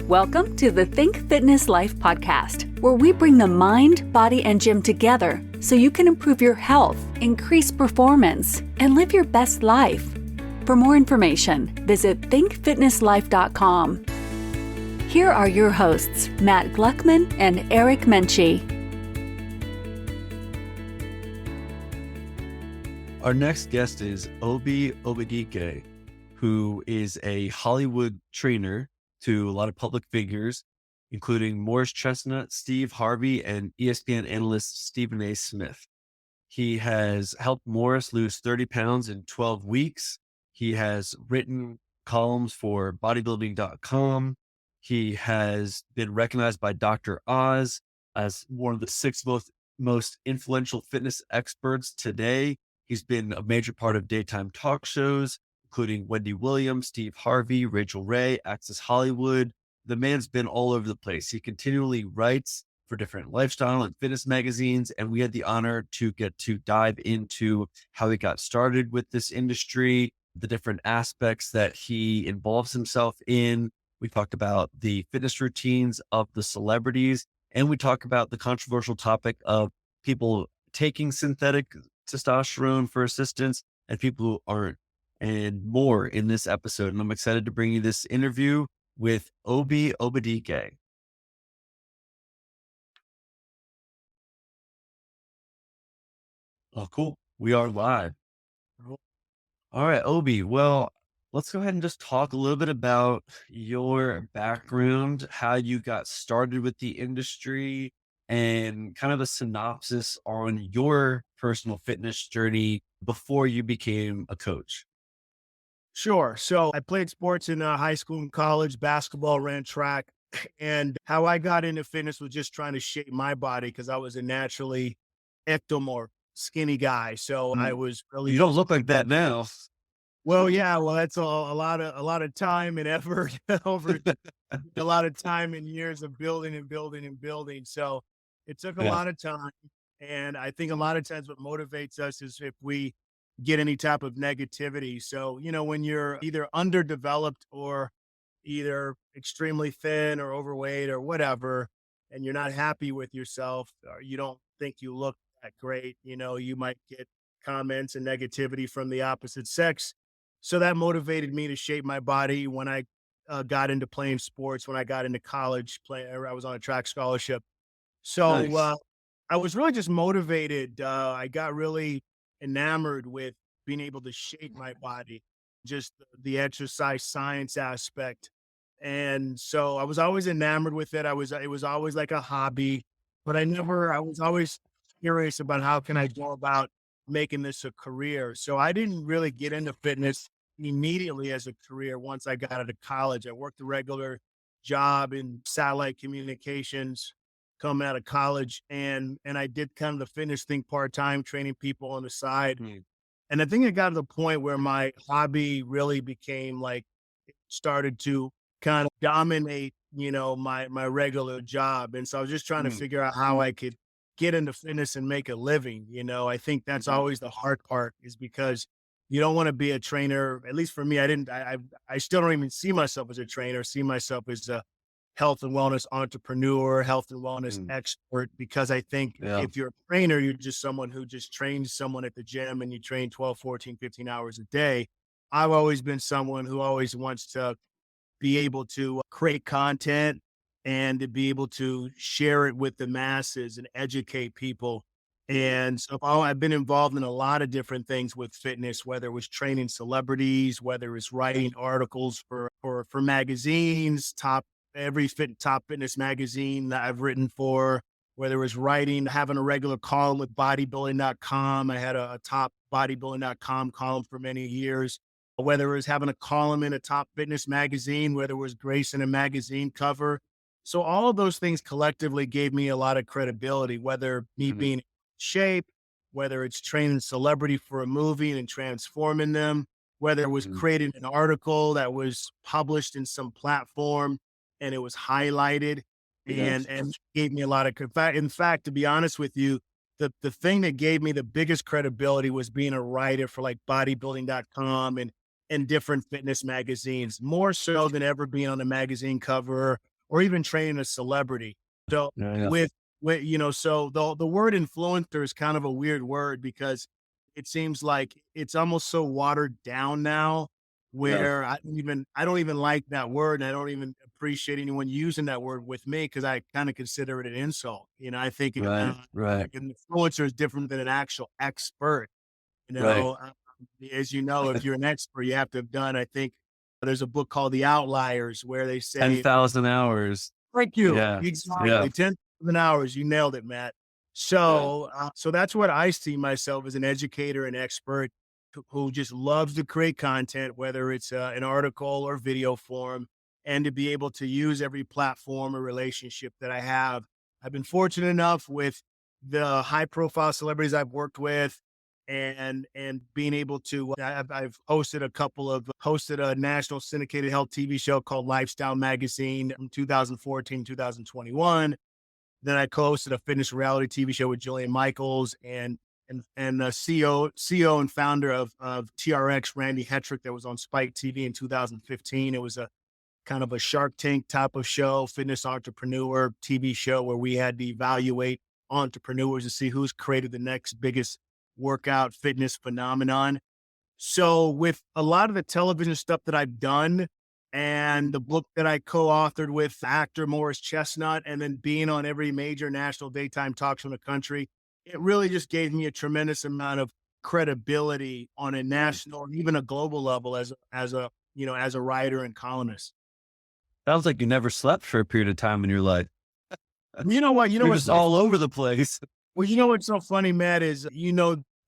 Welcome to the Think Fitness Life podcast, where we bring the mind, body, and gym together so you can improve your health, increase performance, and live your best life. For more information, visit thinkfitnesslife.com. Here are your hosts, Matt Gluckman and Eric Menchie. Our next guest is Obadike, who is a Hollywood trainer to a lot of public figures, including Morris Cheshunt, Steve Harvey, and ESPN Analyst Stephen A. He has helped Morris lose 30 pounds in 12 weeks. He has written columns for bodybuilding.com. He has been recognized by Dr. Oz as one of the six most influential fitness experts today. He's been a major part of daytime talk shows, including Wendy Williams, Steve Harvey, Rachel Ray, Access Hollywood. The man's been all over the place. He continually writes for different lifestyle and fitness magazines, and we had the honor to get to dive into how he got started with this industry, the different aspects that he involves himself in. We talked about the fitness routines of the celebrities, and we talk about the controversial topic of people taking synthetic testosterone for assistance and people who aren't, and more in this episode. And I'm excited to bring you this interview with Obadike. Oh, cool. We are live. All right, Obi. Well, let's go ahead and just talk a little bit about your background, how you got started with the industry, and kind of a synopsis on your personal fitness journey before you became a coach. Sure. So I played sports in high school and college, basketball, ran track. And how I got into fitness was just trying to shape my body because I was a naturally ectomorph, skinny guy. So I was really. You don't look like that now. Well, yeah. Well, that's a lot of time and effort over a lot of time and years of building and building and building. So it took a lot of time. And I think a lot of times what motivates us is if we get any type of negativity. So, when you're either underdeveloped or either extremely thin or overweight or whatever, and you're not happy with yourself, or you don't think you look that great, you might get comments and negativity from the opposite sex. So that motivated me to shape my body when I got into playing sports, when I got into college, I was on a track scholarship. So Nice. I was really just motivated. I got really enamored with being able to shape my body, just the exercise science aspect. And so I was always enamored with it. It was always like a hobby, but I was always curious about how can I go about making this a career. So I didn't really get into fitness immediately as a career. Once I got out of college, I worked a regular job in satellite communications coming out of college, and I did kind of the fitness thing part-time, training people on the side. And I think it got to the point where my hobby really became like, it started to kind of dominate, my regular job. And so I was just trying to figure out how I could get into fitness and make a living. I think that's always the hard part, is because you don't want to be a trainer. At least for me, I still don't even see myself as a trainer, see myself as a health and wellness entrepreneur, health and wellness expert, because I think if you're a trainer, you're just someone who just trains someone at the gym and you train 12, 14, 15 hours a day. I've always been someone who always wants to be able to create content and to be able to share it with the masses and educate people. And so I've been involved in a lot of different things with fitness, whether it was training celebrities, whether it was writing articles for magazines, top fitness magazine that I've written for, whether it was writing, having a regular column with bodybuilding.com. I had a top bodybuilding.com column for many years, whether it was having a column in a top fitness magazine, whether it was gracing a magazine cover. So all of those things collectively gave me a lot of credibility, whether me being in shape, whether it's training celebrity for a movie and transforming them, whether it was creating an article that was published in some platform and it was highlighted and gave me a lot of, in fact, to be honest with you, the thing that gave me the biggest credibility was being a writer for like bodybuilding.com and different fitness magazines, more so than ever being on a magazine cover or even training a celebrity. So Yeah, yeah. with so the word influencer is kind of a weird word because it seems like it's almost so watered down now Yeah. where I don't even like that word, and I don't even appreciate anyone using that word with me because I kind of consider it an insult. I think Right, right, like an influencer is different than an actual expert. right. As you know, if you're an expert, you have to have done. I think there's a book called The Outliers where they say, 10,000 hours. thank you. Yeah, yeah, Exactly. 10,000 hours. You nailed it, Matt. yeah. So that's what I see myself as, an educator and expert who just loves to create content, whether it's an article or video form, and to be able to use every platform or relationship that I have. I've been fortunate enough with the high profile celebrities I've worked with and being able to I've hosted a national syndicated health TV show called Lifestyle Magazine from 2014 2021. Then I co-hosted a fitness reality TV show with Jillian Michaels and CEO and founder of TRX, Randy Hetrick, that was on Spike TV in 2015. It was a kind of a Shark Tank type of show, fitness entrepreneur TV show where we had to evaluate entrepreneurs to see who's created the next biggest workout fitness phenomenon. So with a lot of the television stuff that I've done and the book that I co-authored with actor Morris Cheshunt, and then being on every major national daytime talk show in the country, it really just gave me a tremendous amount of credibility on a national or even a global level as a writer and columnist. Sounds like you never slept for a period of time in your life. You know what? You know You're what's just so all over the place. Well, you know what's so funny, Matt, is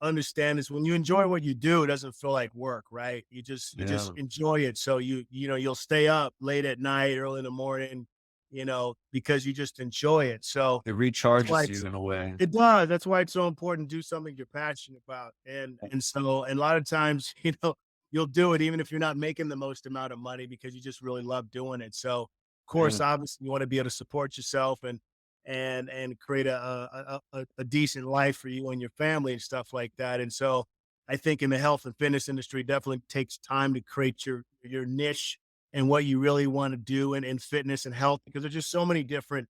understand this when you enjoy what you do, it doesn't feel like work, right? You just Yeah, enjoy it. So you'll stay up late at night, early in the morning, because you just enjoy it. So it that's why recharges you in a way. it does. That's why it's so important to do something you're passionate about. And a lot of times, you'll do it even if you're not making the most amount of money because you just really love doing it. So, of Yeah, course, obviously, you want to be able to support yourself and create a decent life for you and your family and stuff like that. And so, I think in the health and fitness industry, definitely takes time to create your niche and what you really want to do in fitness and health because there's just so many different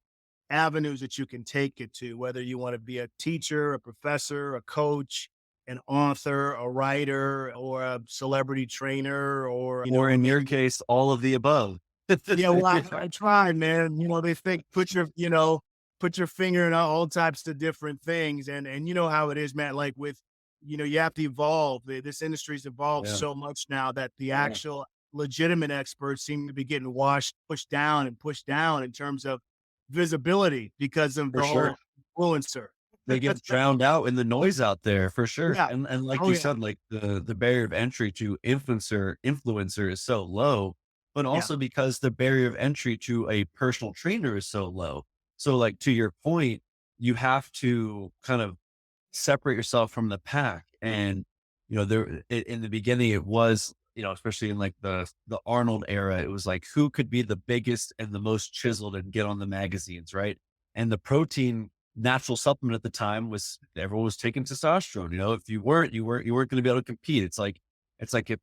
avenues that you can take it to, whether you want to be a teacher, a professor, a coach, an author, a writer, or a celebrity trainer, or or in your maybe, case, all of the above. yeah, well, I tried, man. They think put your finger in all types of different things, and you know how it is, man. Like with, you have to evolve. This industry's evolved Yeah, so much now that the actual legitimate experts seem to be getting pushed down in terms of visibility because of for the sure. whole influencer. They get drowned out in the noise out there for sure. Yeah. And like Oh you yeah. said, like the barrier of entry to influencer is so low, but Yeah. also because the barrier of entry to a personal trainer is so low. So like to your point, you have to kind of separate yourself from the pack. And, in the beginning, it was, especially in like the Arnold era, it was like, who could be the biggest and the most chiseled and get on the magazines. Right. And the protein natural supplement at the time was everyone was taking testosterone. If you weren't going to be able to compete. It's like if,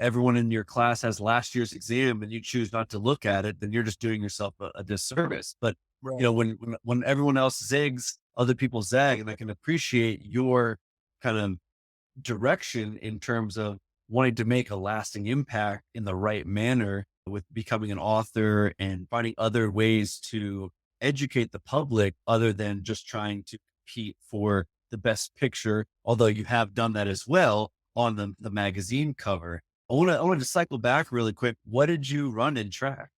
everyone in your class has last year's exam and you choose not to look at it, then you're just doing yourself a disservice. But Right. when everyone else zigs, other people zag, and I can appreciate your kind of direction in terms of wanting to make a lasting impact in the right manner with becoming an author and finding other ways to educate the public other than just trying to compete for the best picture, although you have done that as well on the magazine cover. I want to cycle back really quick. What did you run in track?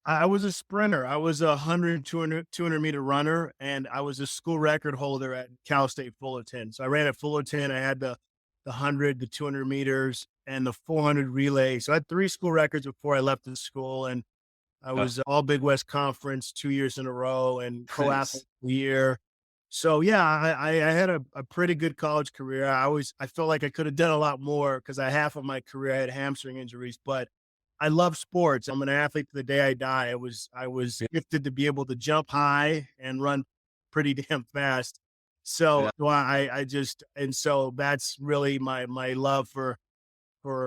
I was a sprinter. I was a 100, 200 meter runner, and I was a school record holder at Cal State Fullerton. So I ran at Fullerton. I had the 100, the 200 meters, and the 400 relay. So I had three school records before I left the school, and I Oh, was all Big West Conference 2 years in a row and co-athlete nice. of the year. So yeah, I had a pretty good college career. I felt like I could have done a lot more because I half of my career I had hamstring injuries, but I love sports. I'm an athlete to the day I die. I was Yeah, gifted to be able to jump high and run pretty damn fast. So yeah, I just and so that's really my love for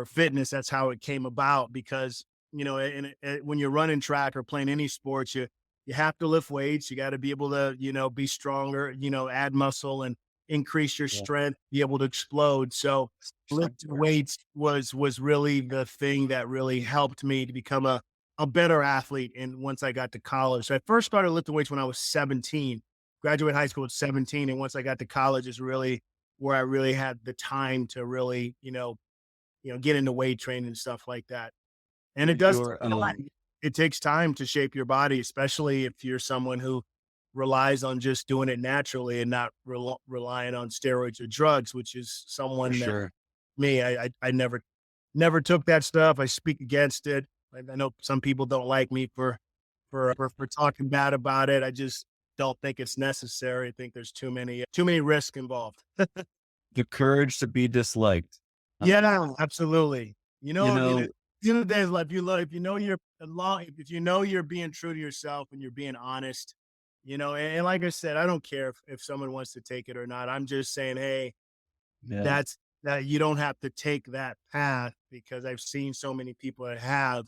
fitness. That's how it came about because when you're running track or playing any sports, you have to lift weights. You got to be able to, be stronger, add muscle and increase your Yeah. strength, be able to explode. So lifting weights was really the thing that really helped me to become a better athlete. And once I got to college, so I first started lifting weights when I was 17, graduated high school at 17. And once I got to college is really where I really had the time to really, get into weight training and stuff like that. And it does Your take time. It takes time to shape your body, especially if you're someone who relies on just doing it naturally and not relying on steroids or drugs, which is for someone that sure. me, I never took that stuff. I speak against it. I know some people don't like me for talking bad about it. I just don't think it's necessary. I think there's too many risks involved. The courage to be disliked. Uh, Yeah, no, absolutely. you At know, the end of the day, like if you know you're if you know you're being true to yourself and you're being honest, and like I said, I don't care if someone wants to take it or not. I'm just saying, hey, yeah, that's that you don't have to take that path because I've seen so many people that have,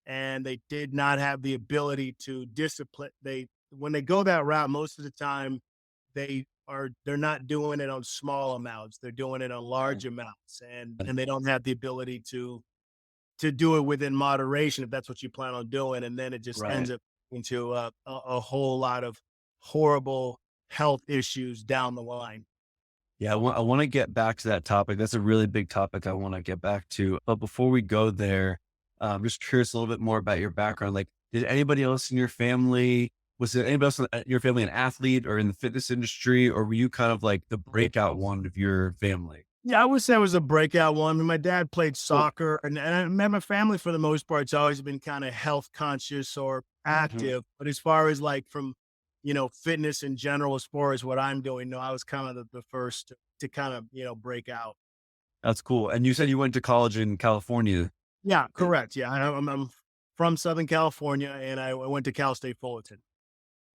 and they did not have the ability to discipline. When they go that route, most of the time they're not doing it on small amounts. They're doing it on large amounts, and they don't have the ability to do it within moderation if that's what you plan on doing. And then it just ends right. up into a whole lot of horrible health issues down the line. Yeah, I want to get back to that topic. That's a really big topic I want to get back to. But before we go there, I'm just curious a little bit more about your background. Like, did anybody else in your family, was there anybody else in your family an athlete or in the fitness industry, or were you kind of like the breakout one of your family? Yeah, I would say I was a breakout one. I mean, my dad played Cool. soccer, and my family, for the most part, has always been kind of health conscious or Mhm. active. But as far as like from, fitness in general, as far as what I'm doing, no, I was kind of the first to kind of, break out. That's cool. And you said you went to college in California. Yeah, correct. Yeah, I'm from Southern California, and I went to Cal State Fullerton.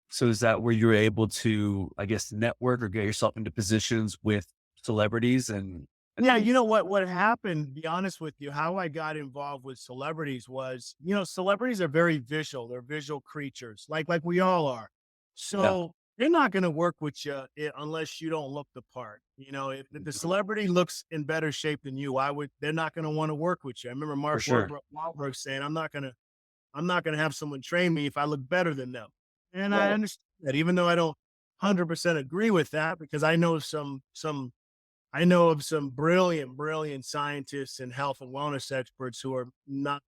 So is that where you were able to, I guess, network or get yourself into positions with celebrities and Yeah, you know what happened, to be honest with you, how I got involved with celebrities was, celebrities are very visual. They're visual creatures, like we all are. yeah, So they're not going to work with you unless you don't look the part. If the celebrity looks in better shape than you, they're not going to want to work with you. I remember for Mark sure. Wahlberg saying, I'm not gonna have someone train me if I look better than them. And I Right. understand that, even though I don't 100% agree with that, because I know of some brilliant, brilliant scientists and health and wellness experts who are not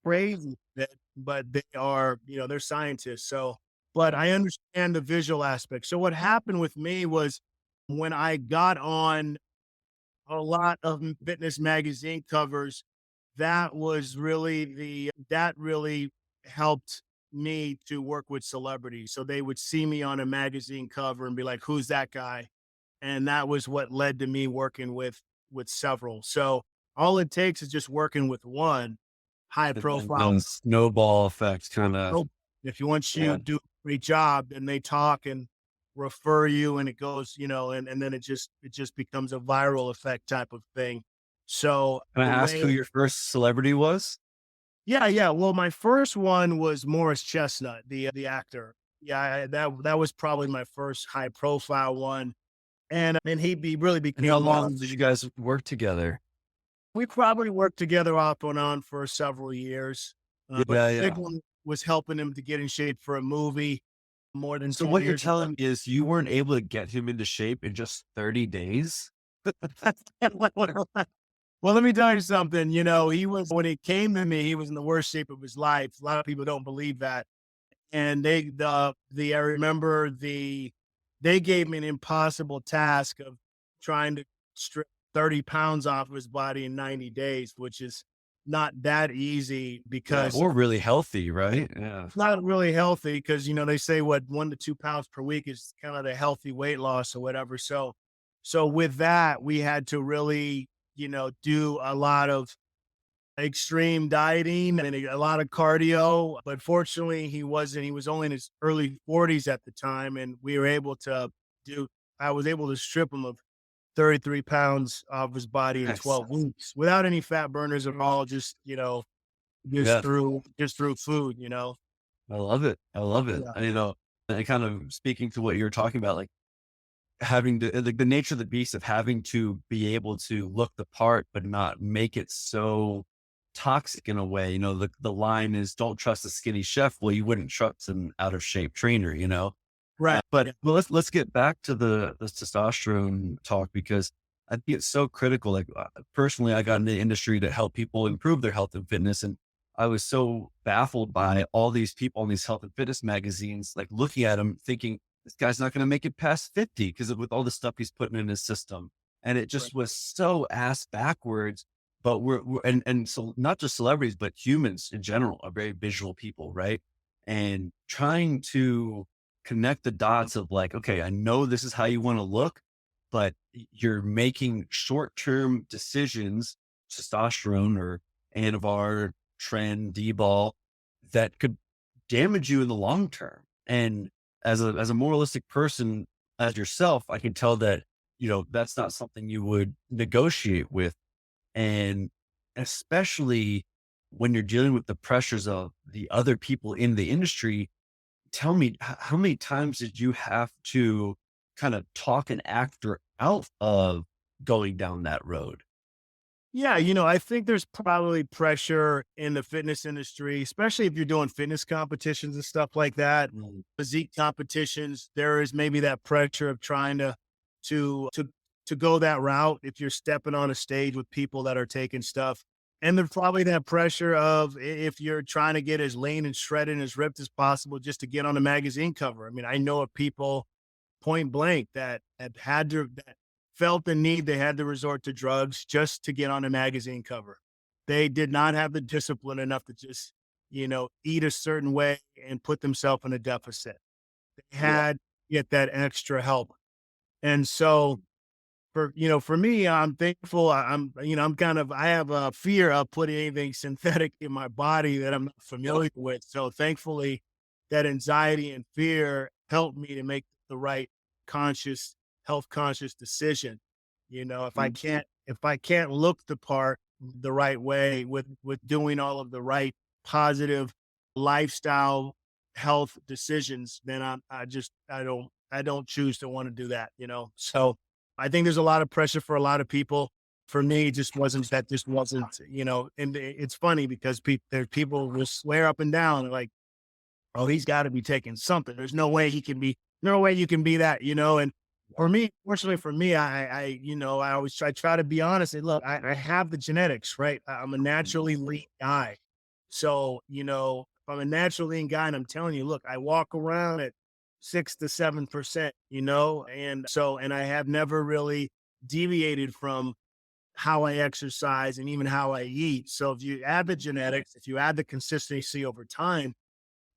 crazy fit, but they are, they're scientists. So, but I understand the visual aspect. So what happened with me was when I got on a lot of fitness magazine covers, that really helped me to work with celebrities. So they would see me on a magazine cover and be like, "Who's that guy?" And that was what led to me working with several. So all it takes is just working with one high And then profile. the snowball effect kind of, Oh, if you once you yeah. do a great job, then they talk and refer you, and it goes, and then it just becomes a viral effect type of thing. So Can I the ask who way your first celebrity was? Yeah, yeah. Well, my first one was Morris Chestnut, the actor. Yeah, that was probably my first high profile one, and he really And how became long did you guys work together? we probably worked together off and on for several years. But Yeah, the big yeah. one was helping him to get in shape for a movie more than So 10 what you're years ago. telling me is you weren't able to get him into shape in just 30 days? Well, let me tell you something. He was when he came to me, he was in the worst shape of his life. A lot of people don't believe that. And I remember they gave me an impossible task of trying to strip 30 pounds off of his body in 90 days, which is not that easy Yeah. because Or really healthy, right? Yeah. it's not really healthy because, they say what 1 to 2 pounds per week is kind of the healthy weight loss or whatever. So with that, we had to really, do a lot of extreme dieting and a lot of cardio. But fortunately, he was only in his early 40s at the time. And I was able to strip him of 33 pounds off his body in Nice. 12 weeks without any fat burners at all. Just, just Yeah. through food, you know? I love it. I love it. Yeah. And kind of speaking to what you were talking about, like having to, like the nature of the beast of having to be able to look the part, but not make it so toxic in a way. The line is don't trust a skinny chef. Well, you wouldn't trust an out of shape trainer, Right. But Yeah. well, let's get back to the testosterone talk because I think it's so critical. Like personally, I got in the industry to help people improve their health and fitness, and I was so baffled by all these people in these health and fitness magazines, like looking at them, thinking this guy's not going to make it past 50 because with all the stuff he's putting in his system, and it Right. just was so ass backwards. But and so not just celebrities, but humans in general are very visual people, right? And trying to connect the dots of like, okay, I know this is how you want to look, but you're making short-term decisions, testosterone or Anavar, Tren, D-ball, that could damage you in the long term. And as a moralistic person, as yourself, I can tell that, that's not something you would negotiate with. And especially when you're dealing with the pressures of the other people in the industry. Tell me, how many times did you have to kind of talk an actor out of going down that road? Yeah, I think there's probably pressure in the fitness industry, especially if you're doing fitness competitions and stuff like that, Mm. physique competitions. There is maybe that pressure of trying to to to go that route if you're stepping on a stage with people that are taking stuff. And there's probably that pressure of if you're trying to get as lean and shredded and as ripped as possible just to get on a magazine cover. I mean, I know of people point blank that that felt the need, they had to resort to drugs just to get on a magazine cover. They did not have the discipline enough to just, eat a certain way and put themselves in a deficit. They Yeah. had to get that extra help. And so for me, I'm thankful. I have a fear of putting anything synthetic in my body that I'm not familiar with. So thankfully, that anxiety and fear helped me to make the right conscious, health conscious decision. Mm. If I can't look the part the right way with doing all of the right positive lifestyle health decisions, then I don't choose to want to do that. So I think there's a lot of pressure for a lot of people. For me, it just wasn't, and it's funny because there's people will swear up and down like, oh, he's got to be taking something. There's no way you can be that. And for me, fortunately for me, I try to be honest and look, I have the genetics, right? I'm a naturally lean guy. So, if I'm a naturally lean guy and I'm telling you, look, I walk around at 6 to 7%, and I have never really deviated from how I exercise and even how I eat. So if you add the genetics, if you add the consistency over time,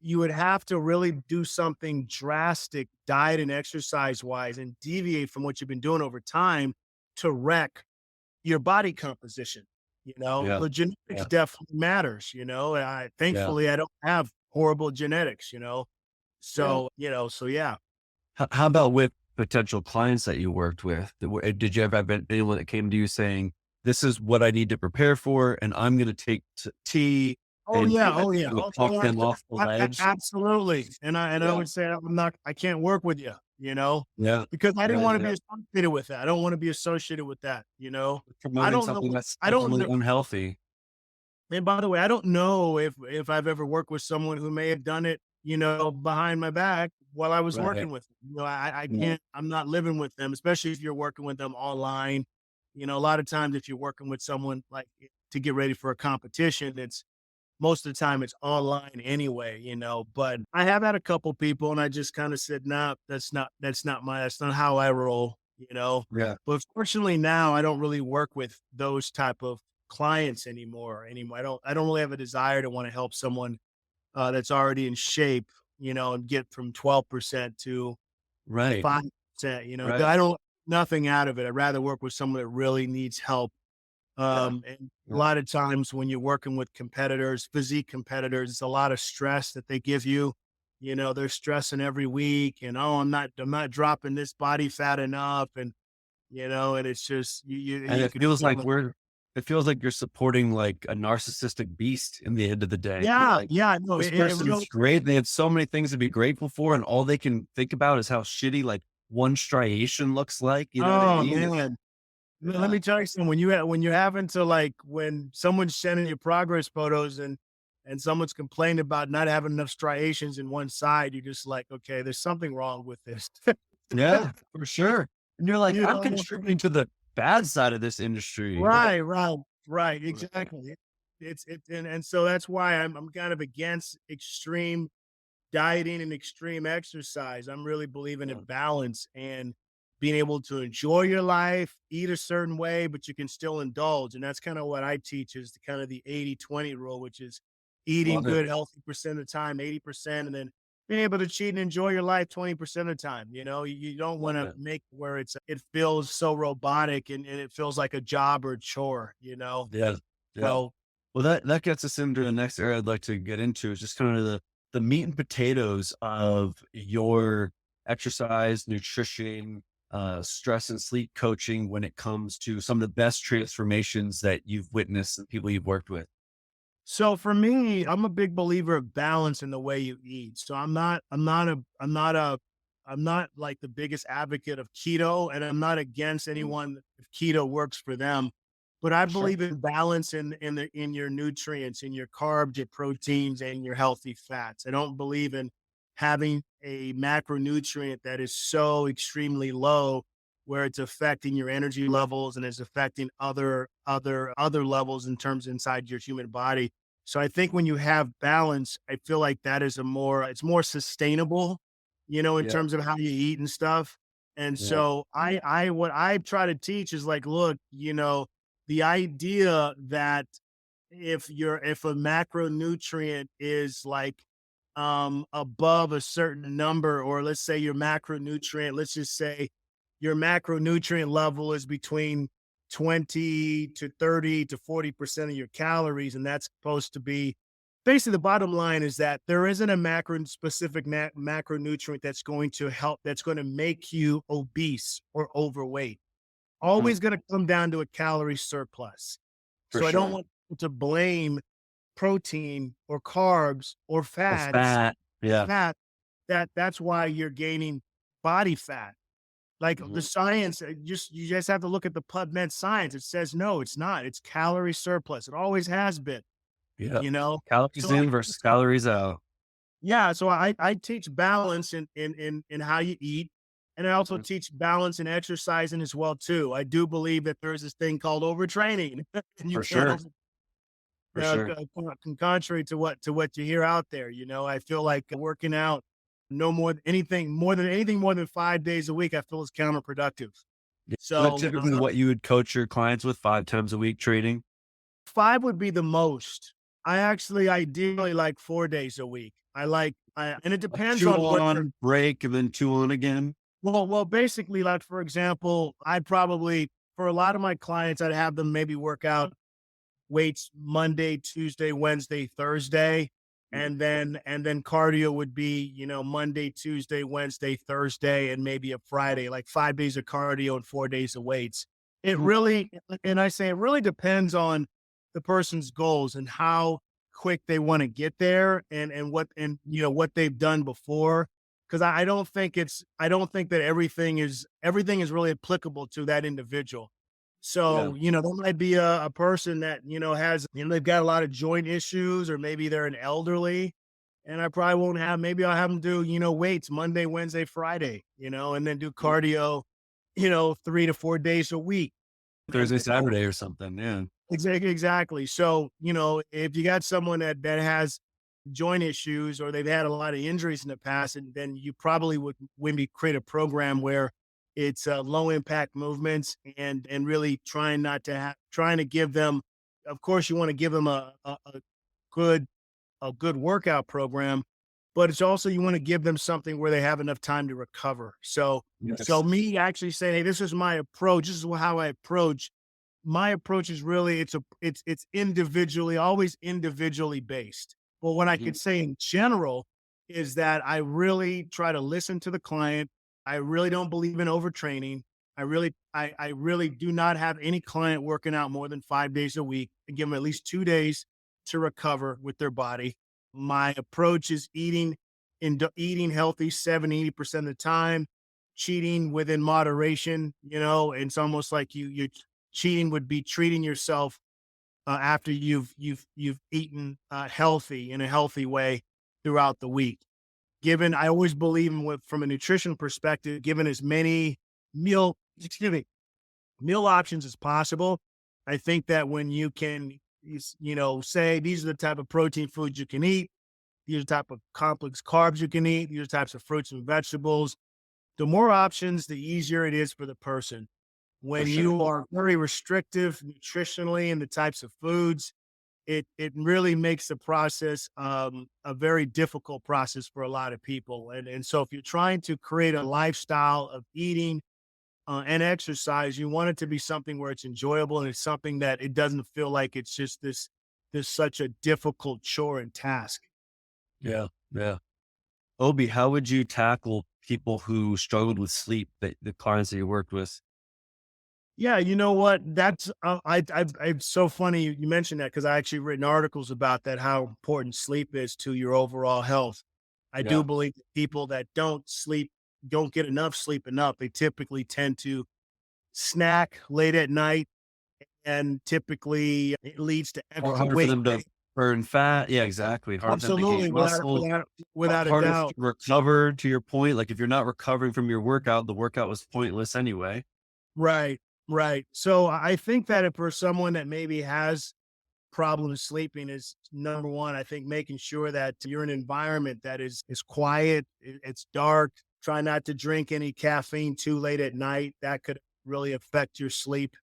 you would have to really do something drastic diet and exercise wise and deviate from what you've been doing over time to wreck your body composition. Yeah. The genetics Yeah. definitely matters, and Yeah. thankfully I don't have horrible genetics, Yeah. so yeah. How about with potential clients that you worked with? Did you ever have anyone that came to you saying, this is what I need to prepare for, and I'm going to take tea Oh, and yeah, I oh, think yeah. you would Oh, talk oh, them off the ledge? absolutely, and I Yeah. would say, I can't work with you, Yeah. because I didn't Yeah. wanna Yeah. be associated with that. I don't wanna be associated with that. I Promoting don't know something that's I don't ultimately know unhealthy. and by the way, I don't know if I've ever worked with someone who may have done it, behind my back while I was Right. working with them. I Yeah. can't I'm not living with them, especially if you're working with them online. A lot of times if you're working with someone, like, to get ready for a competition, it's most of the time it's online anyway, but I have had a couple people and I just kind of said, nah, that's not how I roll. Yeah. But fortunately now I don't really work with those type of clients anymore. I don't really have a desire to want to help someone that's already in shape, and get from 12% to Right. 5%. Right. I don't nothing out of it. I'd rather work with someone that really needs help Yeah. and a Yeah. lot of times when you're working with competitors, physique competitors, it's a lot of stress that they give you. They're stressing every week and, oh, I'm not dropping this body fat enough. And it's just, And you it could feels feel like it. it feels like you're supporting like a narcissistic beast in the end of the day. You're Yeah, like, yeah, no, this it person's really, great. They have so many things to be grateful for, and all they can think about is how shitty like one striation looks like. You know what I oh mean? man. Let Yeah, me tell you something. When you're having to like when someone's sending you progress photos and someone's complaining about not having enough striations in one side, you're just like, okay, there's something wrong with this. yeah, for sure. And you're like, You I'm know? contributing to the bad side of this industry. Right, right, right. Right. Exactly. And so that's why I'm kind of against extreme dieting and extreme exercise. I'm really believing Yeah. in balance and being able to enjoy your life, eat a certain way, but you can still indulge. And that's kind of what I teach is the kind of the 80-20 rule, which is eating Love it. good, healthy percent of the time, 80%, and then being able to cheat and enjoy your life 20% of the time. You don't want Love to it. make where it feels so robotic and it feels like a job or a chore. Yeah. Yeah. So Well, that gets us into the next area I'd like to get into is just kind of the meat and potatoes of your exercise, nutrition, stress and sleep coaching when it comes to some of the best transformations that you've witnessed and people you've worked with. So for me, I'm a big believer of balance in the way you eat. So I'm not like the biggest advocate of keto, and I'm not against Mhm. anyone if keto works for them. But I For sure. believe in balance in your nutrients, in your carbs, your proteins, and your healthy fats. I don't believe in having a macronutrient that is so extremely low where it's affecting your energy levels and is affecting other levels in terms inside your human body. So I think when you have balance, I feel like that is it's more sustainable, in Yeah. terms of how you eat and stuff. And Yeah. so what I try to teach is like, look, the idea that if a macronutrient is like above a certain number, or let's say your macronutrient, let's just say your macronutrient level is between 20 to 30 to 40% of your calories, and that's supposed to be basically the bottom line is that there isn't a macronutrient that's going to help, that's going to make you obese or overweight. Mhm. Always going to come down to a calorie surplus. For So I don't sure. want people to blame protein or carbs or Or fats, fat. Yeah. fat, that's why you're gaining body fat. Like the Mhm. science, you just have to look at the PubMed science. It says no, it's not. It's calorie surplus. It always has been, Yeah. you know. Calories So I in versus calories out. yeah, so I teach balance in how you eat, and I also Mhm. teach balance in exercising as well too. I do believe that there is this thing called overtraining, and you For can't sure. For sure. contrary to what you hear out there. I feel like working out no more than anything more than 5 days a week, I feel is counterproductive. Yeah. Is that So typically what you would coach your clients with 5 times a week trading? five would be the most. I actually ideally like 4 days a week. And it Like depends two on what you're. on, break, and then two on again? Well, basically, like for example, I'd probably for a lot of my clients, I'd have them maybe work out weights Monday, Tuesday, Wednesday, Thursday, Mhm. and then cardio would be, Monday, Tuesday, Wednesday, Thursday, and maybe a Friday, like 5 days of cardio and 4 days of weights. It Mhm. really, and I say it really depends on the person's goals and how quick they want to get there and what they've done before. Cause I don't think that everything is really applicable to that individual. Yeah. So, there might be a person that, they've got a lot of joint issues, or maybe they're an elderly. And I probably won't maybe I'll have them do, weights Monday, Wednesday, Friday, and then do Mhm. cardio, 3 to 4 days a week. And Thursday, Saturday or something, yeah. exactly. So, if you got someone that has joint issues, or they've had a lot of injuries in the past, and then you probably would maybe create a program where it's low impact movements and really trying to give them. Of course, you want to give them good a good workout program, but it's also you want to give them something where they have enough time to recover. So Yes. me actually saying, hey, this is my approach. This is how I approach. My approach is really it's individually, always individually based. But what I Mhm. could say in general is that I really try to listen to the client. I really don't believe in overtraining. I really do not have any client working out more than 5 days a week. I give them at least 2 days to recover with their body. My approach is eating healthy 70-80% of the time, cheating within moderation. It's almost like you cheating would be treating yourself after you've eaten healthy in a healthy way throughout the week. I always believe from a nutrition perspective, given as many meal excuse me meal options as possible. I think that when you can, say these are the type of protein foods you can eat, these are the type of complex carbs you can eat, these are the types of fruits and vegetables. The more options, the easier it is for the person. For When sure. you are very restrictive nutritionally in the types of foods, it really makes the process a very difficult process for a lot of people. And so if you're trying to create a lifestyle of eating and exercise, you want it to be something where it's enjoyable and it's something that it doesn't feel like it's just this such a difficult chore and task. Yeah. Yeah. Obi, how would you tackle people who struggled with sleep, the clients that you worked with? Yeah, you know what? That's it's so funny you mentioned that because I actually written articles about that, how important sleep is to your overall health. I do Yeah. believe that people that don't get enough sleep enough, they typically tend to snack late at night, and typically it leads to Or extra harder for weight them to gain. burn fat. Yeah, exactly. Harder for them to gain Absolutely, muscle. without a Harder to doubt. recover, to your point. Like if you're not recovering from your workout, the workout was pointless anyway. Right, right. So I think that if for someone that maybe has problems sleeping is number one. I think making sure that you're in an environment that is quiet, it's dark. Try not to drink any caffeine too late at night. That could really affect your sleep.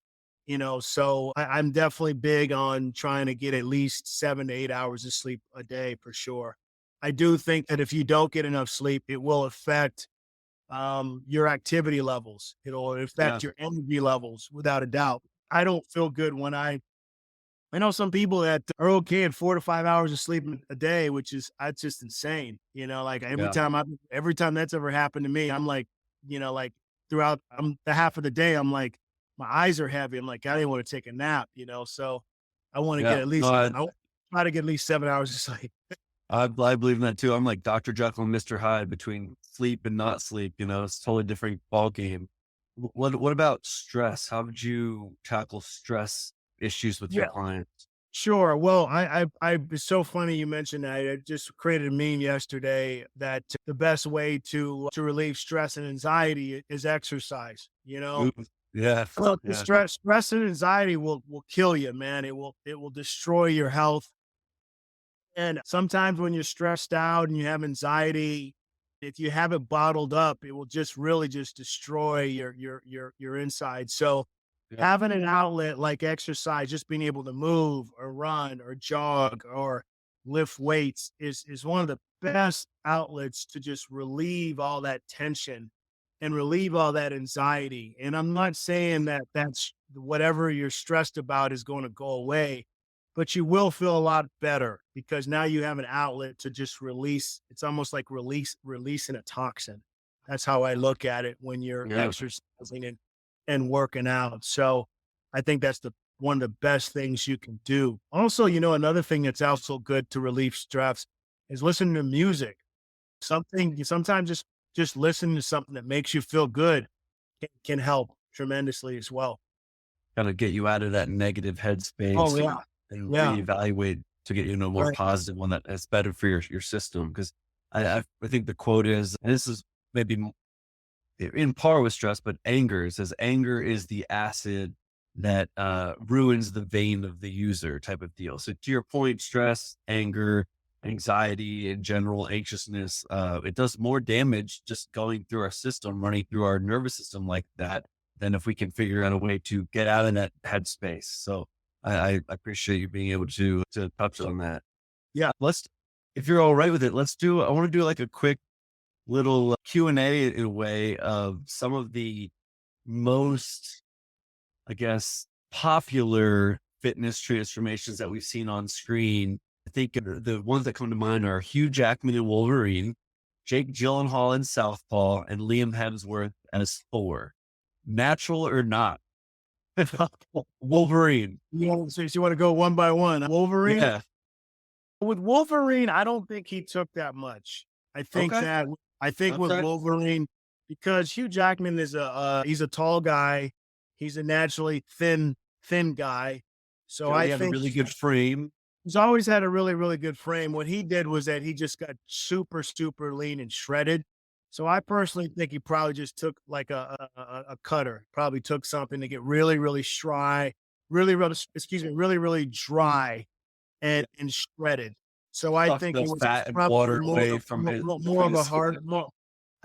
So I'm definitely big on trying to get at least 7 to 8 hours of sleep a day for sure. I do think that if you don't get enough sleep, it will affect your activity levels. It'll Yeah. affect your energy levels without a doubt. I don't feel good when I know some people that are okay at 4 to 5 hours of sleep a day, which is that's just insane. Like Yeah. every time that's ever happened to me, I'm like, like throughout the half of the day, I'm like, my eyes are heavy. I'm like, I didn't want to take a nap, so I want to get Yeah. at No, least I try to get at least 7 hours of sleep. I believe in that too. I'm like Dr. Jekyll and Mr. Hyde between sleep and not sleep. It's a totally different ball game. What about stress? How would you tackle stress issues with your Yeah. clients? Sure. Well, it's so funny you mentioned that. I just created a meme yesterday that the best way to relieve stress and anxiety is exercise. Ooh, yeah. Well, the Yeah. stress and anxiety will kill you, man. It will destroy your health. And sometimes when you're stressed out and you have anxiety, if you have it bottled up, it will just really just destroy your inside. So Yeah. having an outlet like exercise, just being able to move or run or jog or lift weights is one of the best outlets to just relieve all that tension and relieve all that anxiety. And I'm not saying that that's whatever you're stressed about is going to go away, but you will feel a lot better because now you have an outlet to just release. It's almost like releasing a toxin. That's how I look at it when you're Yeah. exercising and working out. So I think that's the one of the best things you can do. Also, another thing that's also good to relieve stress is listening to music. Sometimes just listening to something that makes you feel good can help tremendously as well. Kind of get you out of that negative Oh headspace yeah. and Yeah. reevaluate to get you in a more Right. positive one that's better for your system. Because I think the quote is, and this is maybe in par with stress, but anger, it says anger is the acid that ruins the vein of the user, type of deal. So to your point, stress, anger, anxiety in general, anxiousness, it does more damage just going through our system, running through our nervous system like that, than if we can figure out a way to get out of that headspace. So I appreciate you being able to touch on that. Yeah. Let's, if you're all right with it, I want to do like a quick little Q&A in a way of some of the most, I guess, popular fitness transformations that we've seen on screen. I think the ones that come to mind are Hugh Jackman in Wolverine, Jake Gyllenhaal in Southpaw, and Liam Hemsworth as Thor. natural or not? Wolverine. So you want to go one by one? Wolverine? Yeah. With Wolverine, I don't think he took that much. I think Okay. that I think with Okay. Wolverine, because Hugh Jackman is he's a tall guy. He's a naturally thin guy. So He I had a think really good frame. he's always had a really, really good frame. What he did was that he just got super, super lean and shredded. So I personally think he probably just took like a cutter, probably took something to get really, really really, really dry and shredded. So I Suck think the it was fat and probably water away from his more from of a his hard, skin. more.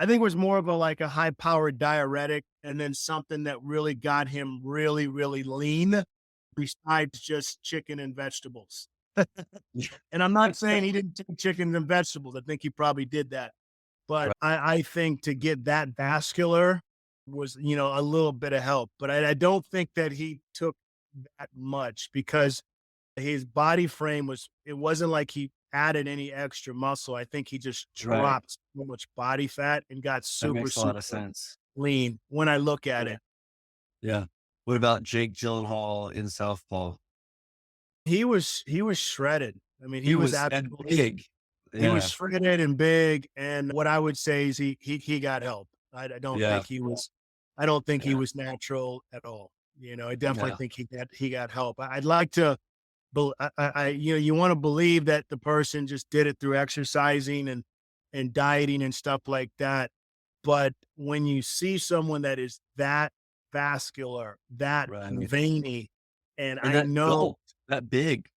I think it was more of a like a high powered diuretic, and then something that really got him really, really lean, besides just chicken and vegetables. And I'm not saying he didn't take chicken and vegetables. I think he probably did that. But Right. I think to get that vascular was, a little bit of help. But I don't think that he took that much, because his body frame it wasn't like he added any extra muscle. I think he just Right. dropped so much body fat and got That super, makes a lot super of sense. lean when I look at Yeah. it. Yeah. What about Jake Gyllenhaal in Southpaw? He was shredded. I mean, He he was was and absolutely big. he was Yeah. shredded and big, and what I would say is he got help. I don't Yeah. think I don't think he Yeah. was natural at all. I definitely Yeah. think he got help. I'd like to you want to believe that the person just did it through exercising and dieting and stuff like that. But when you see someone that is that vascular, that Right. veiny, and And I that know built, that big.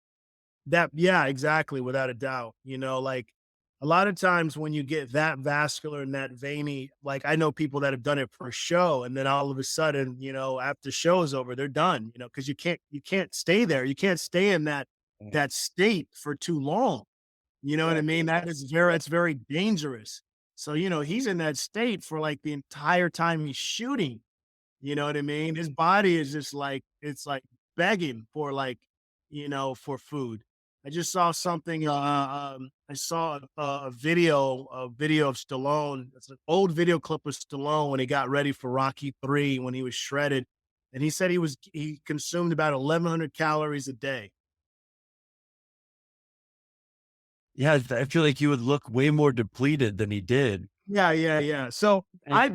that, yeah, exactly, without a doubt. Like a lot of times when you get that vascular and that veiny, like I know people that have done it for a show, and then all of a sudden, after show is over, they're done, because you can't stay there. You can't stay in that state for too long. You know what I Right. mean? It's very dangerous. So, he's in that state for like the entire time he's shooting. You know what I mean? His body is just like it's like begging for for food. I just saw something. I saw a video of Stallone. It's an old video clip of Stallone when he got ready for Rocky 3 when he was shredded, and he said he consumed about 1,100 calories a day. Yeah, I feel like he would look way more depleted than he did. Yeah, yeah, yeah. So And I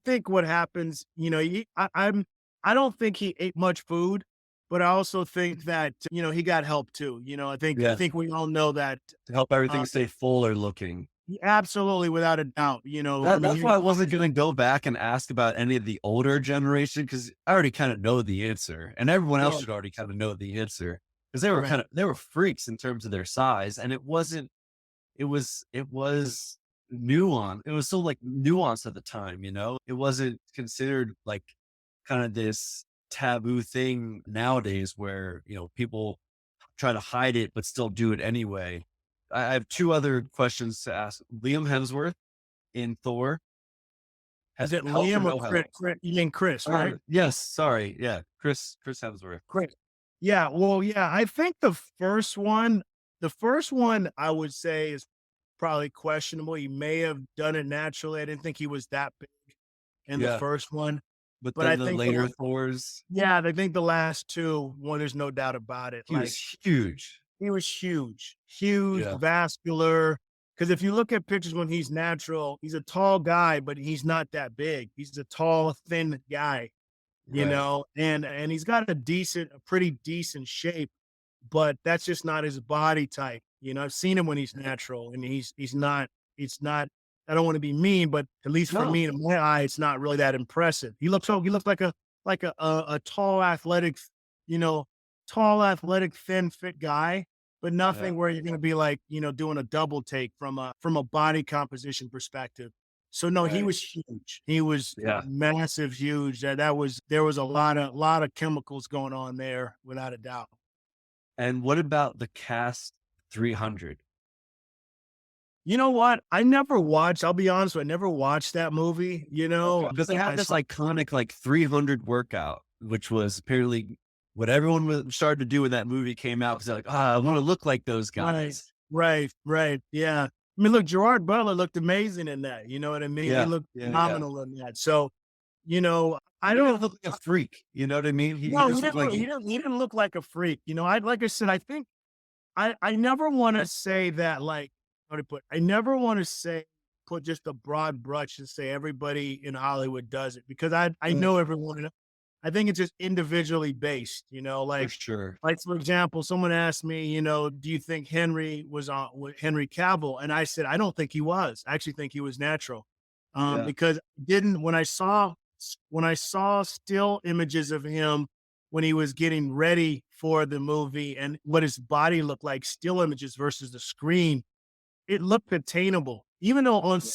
think what happens, I don't think he ate much food, but I also think that, he got help too. I yeah, think we all know that, to help everything uh, stay fuller looking. absolutely without a doubt, I mean, That's why I wasn't gonna go back and ask about any of the older generation, because I already kind of know the answer, and everyone else sure, should already kind of know the answer, because right. they were freaks in terms of their size, and it was nuanced. It was so like nuanced at the time, It wasn't considered like kind of this taboo thing nowadays where, people try to hide it but still do it anyway. I have two other questions to ask. Liam Hemsworth in Thor, Is it health or Liam or no Chris? health? You mean Chris, right? Yes, sorry. Yeah, Chris Hemsworth. Chris. Yeah, well, yeah, I think the first one I would say is probably questionable. He may have done it naturally. I didn't think he was that big in the Yeah, first one. but But I then the think later Thors, yeah, I think the last two, well, there's no doubt about it. he Like was huge. he was huge, huge, Yeah, vascular. Because if you look at pictures when he's natural, he's a tall guy, but he's not that big. He's a tall, thin guy, right. and he's got a pretty decent shape, but that's just not his body type. I've seen him when he's natural, and he's not. It's not. I don't want to be mean, but at least for No, me, in my eye, it's not really that impressive. He looks like a tall, athletic, you know, thin, fit guy, but yeah, nothing where you're going to be like, doing a double take from a body composition perspective. So no, he right. was huge. He was Yeah. massive, huge. There was a lot of chemicals going on there, without a doubt. And what about the Cast 300? You know what? I'll be honest, I never watched that movie, Okay. Because they I had this saw. iconic like 300 workout, which was apparently what everyone was started to do when that movie came out. Because they're like, I want to look like those Right, guys. right, yeah. I mean, look, Gerard Butler looked amazing in that, you know what I mean? He Yeah, looked yeah, yeah. phenomenal in that. So, I He didn't don't. look like a freak. You know what I mean? He No, he just looked didn't. like He didn't look like a freak. I like I said. I think I never want to say that. Like, how to put? I never want to say put just a broad brush and say everybody in Hollywood does it, because I know everyone. I think it's just individually based. for sure. Like, for example, someone asked me, do you think Henry was on with Henry Cavill? And I said, I don't think he was. I actually think he was natural. Yeah. Because didn't when I saw still images of him when he was getting ready for the movie and what his body looked like, still images versus the screen, it looked attainable. Even though on Yeah.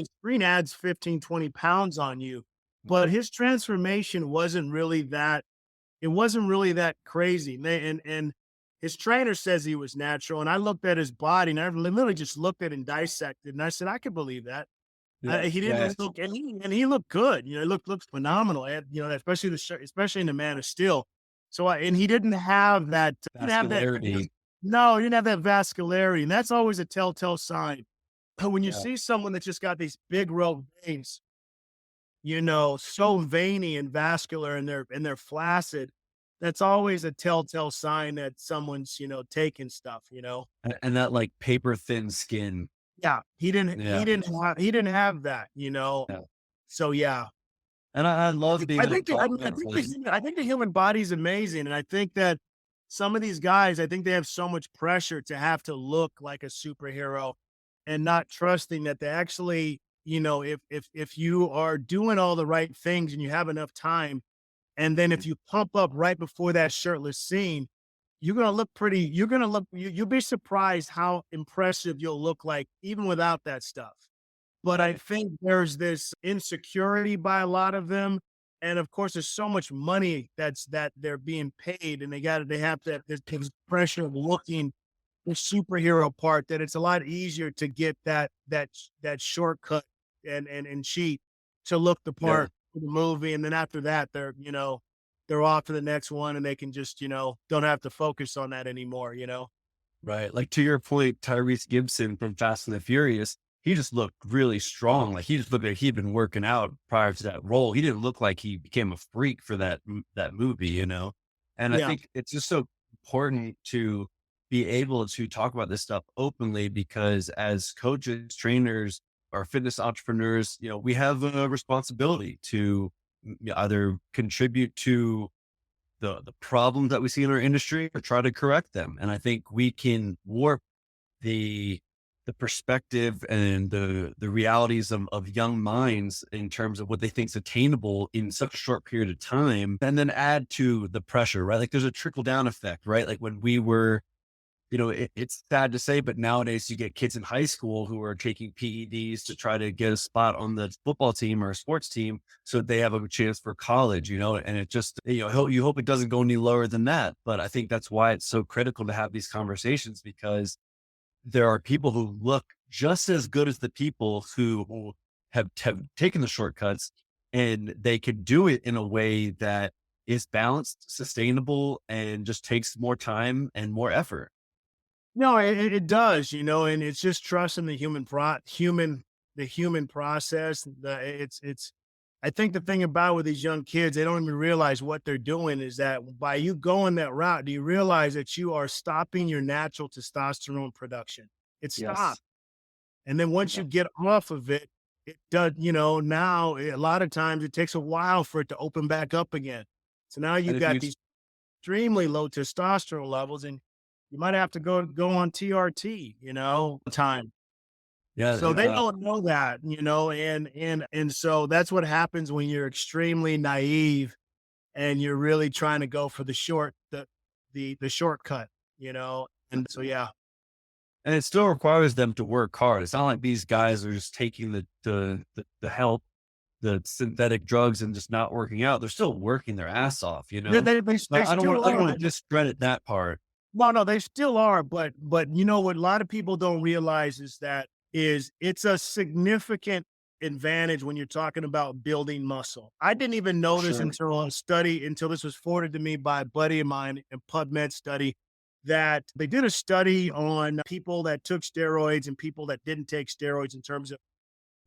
screen adds 15, 20 pounds on you, but his transformation wasn't really that crazy. And his trainer says he was natural. And I looked at his body and I literally just looked at and dissected. And I said, I could believe that. Yeah. He Yeah. didn't look, and he looked good. He looked phenomenal. And, especially especially in the Man of Steel. So, and he didn't have that. Didn't have that. Vascularity. No, he didn't have that vascularity, and that's always a telltale sign. When you Yeah. see someone that's just got these big row veins, so veiny and vascular, and they're flaccid, that's always a telltale sign that someone's, taking stuff. And that like paper thin skin. Yeah, Yeah. he didn't have that, Yeah. So yeah. And I love being I able to think the, I, talk mean, about like, I think the human body is amazing, and I think that some of these guys, I think they have so much pressure to have to look like a superhero, and not trusting that they actually, if you are doing all the right things and you have enough time, and then if you pump up right before that shirtless scene, you're gonna look pretty. You'll be surprised how impressive you'll look like even without that stuff. But I think there's this insecurity by a lot of them. And of course, there's so much money that they're being paid, and they have to, there's this pressure of looking the superhero part, that it's a lot easier to get that shortcut and cheat to look the yeah, part for the movie. And then after that, they're off to the next one, and they can just, don't have to focus on that anymore. right. Like to your point, Tyrese Gibson from Fast and the Furious, he just looked really strong. Like he just looked like he'd been working out prior to that role. He didn't look like he became a freak for that movie. And I Yeah. think it's just so important to be able to talk about this stuff openly, because as coaches, trainers, or fitness entrepreneurs, we have a responsibility to either contribute to the problems that we see in our industry or try to correct them. And I think we can warp the the perspective and the realities of young minds in terms of what they think is attainable in such a short period of time, and then add to the pressure, right? Like there's a trickle down effect, right? Like when we were, it's sad to say, but nowadays you get kids in high school who are taking PEDs to try to get a spot on the football team or a sports team so they have a chance for college, and it just, you hope it doesn't go any lower than that. But I think that's why it's so critical to have these conversations, because there are people who look just as good as the people who have taken the shortcuts, and they can do it in a way that is balanced, sustainable, and just takes more time and more effort. No, it does, and it's just trusting the the human process. I think the thing about with these young kids, they don't even realize what they're doing is that by you going that route, do you realize that you are stopping your natural testosterone production? It Yes. stops. And then once Yeah. you get off of it, it does, now a lot of times it takes a while for it to open back up again. So now And you've if you, got these extremely low testosterone levels, and you might have to go on TRT, time. yeah, So they don't know that, and so that's what happens when you're extremely naive and you're really trying to go for the shortcut, and so yeah. and it still requires them to work hard. It's not like these guys are just taking the help, the synthetic drugs, and just not working out. They're still working their ass off, They I don't want still I don't want are. to discredit that part. Well, no, they still are, but what a lot of people don't realize is it's a significant advantage when you're talking about building muscle. I didn't even know this Sure. until this was forwarded to me by a buddy of mine, a PubMed study, that they did a study on people that took steroids and people that didn't take steroids, in terms of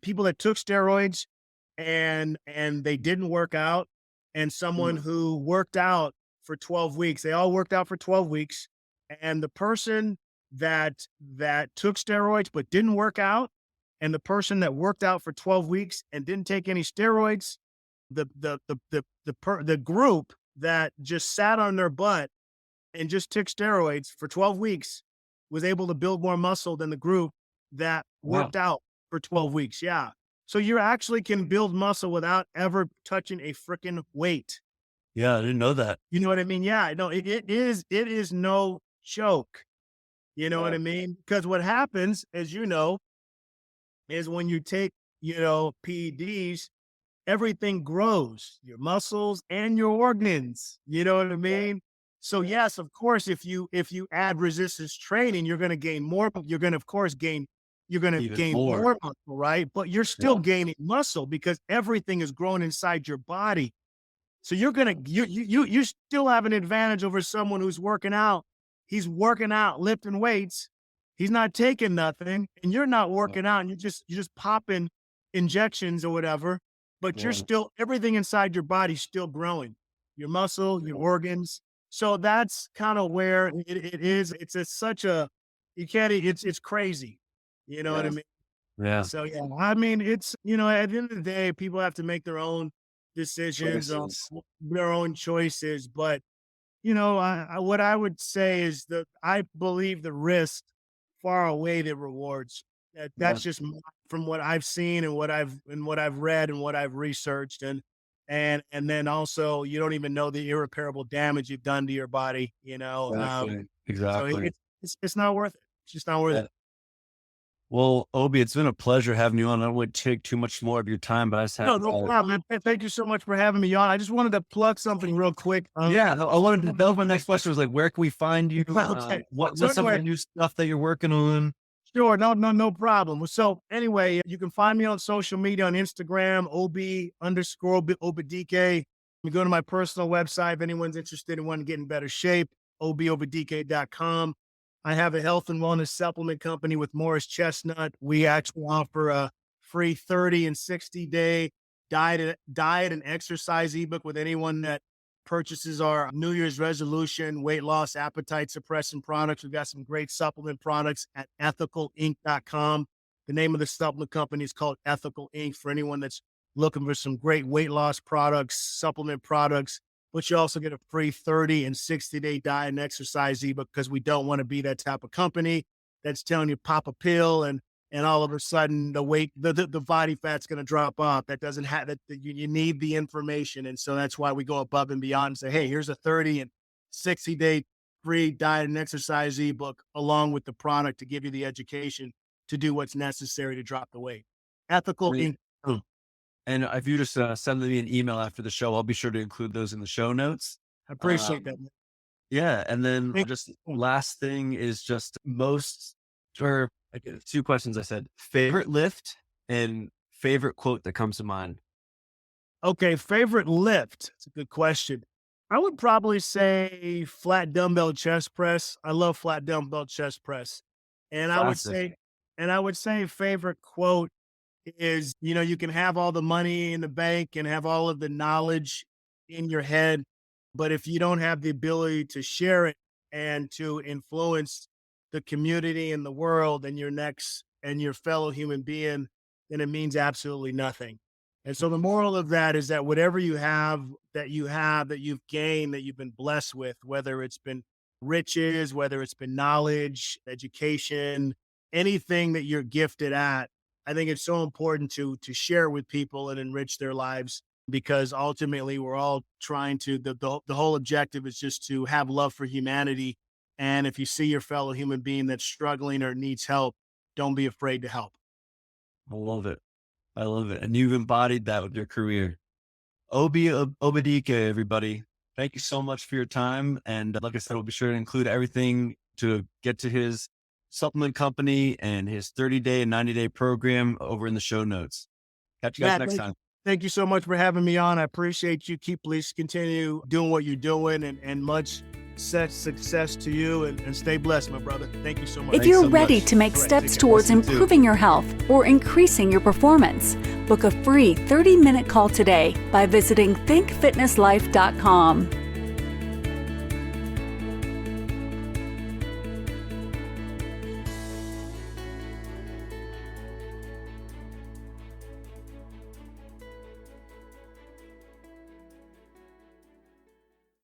people that took steroids, and they didn't work out, and someone who worked out for 12 weeks. They all worked out for 12 weeks. And the person that took steroids but didn't work out, and the person that worked out for 12 weeks and didn't take any steroids, the group that just sat on their butt and just took steroids for 12 weeks was able to build more muscle than the group that worked out for 12 weeks. Yeah. So you actually can build muscle without ever touching a freaking weight. Yeah, I didn't know that. You know what I mean? Yeah, no, it is no joke. You know what I mean? Because what happens, as you know, is when you take, PEDs, everything grows, your muscles and your organs. You know what I mean? So yes, of course, if you add resistance training, you're going to gain more. You're going to, of course, gain Even more. more muscle, right? But you're still gaining muscle because everything is growing inside your body. So you still have an advantage over someone who's working out. He's working out, lifting weights. He's not taking nothing, and you're not working out, and you're just popping injections or whatever. But you're still, everything inside your body's still growing. Your muscle, your organs. So that's kind of where it is. It's it's crazy. You know what I mean? Yeah. So yeah, I mean, it's, at the end of the day, people have to make their own decisions on their own choices. But, what I would say is that I believe the risk far outweigh the rewards. That's just from what I've seen and what I've read and what I've researched. And then also, you don't even know the irreparable damage you've done to your body, Exactly. So it's not worth it. It's just not worth it. Well, Obi, it's been a pleasure having you on. I don't want to take too much more of your time, but I just have no problem, man. Thank you so much for having me on. I just wanted to plug something real quick. I wanted to, that was my next question, was like, where can we find you? Okay. What's some of the new stuff that you're working on? Sure. No problem. So anyway, you can find me on social media on Instagram, OB_Obadike. You go to my personal website if anyone's interested in wanting to get in better shape, obobadike.com. I have a health and wellness supplement company with Morris Cheshunt. We actually offer a free 30 and 60-day diet and exercise ebook with anyone that purchases our New Year's resolution, weight loss, appetite suppressant products. We've got some great supplement products at ethicalinc.com. The name of the supplement company is called Ethical Inc. for anyone that's looking for some great weight loss products, supplement products. But you also get a free 30 and 60-day diet and exercise ebook, because we don't want to be that type of company that's telling you pop a pill and all of a sudden the body fat's going to drop off. That doesn't have that. You need the information. And so that's why we go above and beyond and say, hey, here's a 30 and 60-day free diet and exercise ebook along with the product to give you the education to do what's necessary to drop the weight. Ethical Inc. And if you just send me an email after the show, I'll be sure to include those in the show notes. I appreciate that. Yeah. And then just last thing is just two questions. I said favorite lift and favorite quote that comes to mind. Okay. Favorite lift. It's a good question. I would probably say flat dumbbell chest press. I love flat dumbbell chest press. And Classic. I would say favorite quote is, you can have all the money in the bank and have all of the knowledge in your head, but if you don't have the ability to share it and to influence the community and the world and your fellow human being, then it means absolutely nothing. And so the moral of that is that whatever you have, that you've gained, that you've been blessed with, whether it's been riches, whether it's been knowledge, education, anything that you're gifted at, I think it's so important to share with people and enrich their lives, because ultimately we're all trying to, the whole objective is just to have love for humanity. And if you see your fellow human being that's struggling or needs help, don't be afraid to help. I love it. And you've embodied that with your career. Obadike, everybody. Thank you so much for your time. And like I said, we'll be sure to include everything to get to his supplement company and his 30-day and 90-day program over in the show notes. Catch you guys next time. Thank you so much for having me on. I appreciate you. Please continue doing what you're doing, and much success to you, and stay blessed, my brother. Thank you so much. If you're ready to make steps towards improving your health or increasing your performance, Book a free 30-minute call today by visiting thinkfitnesslife.com.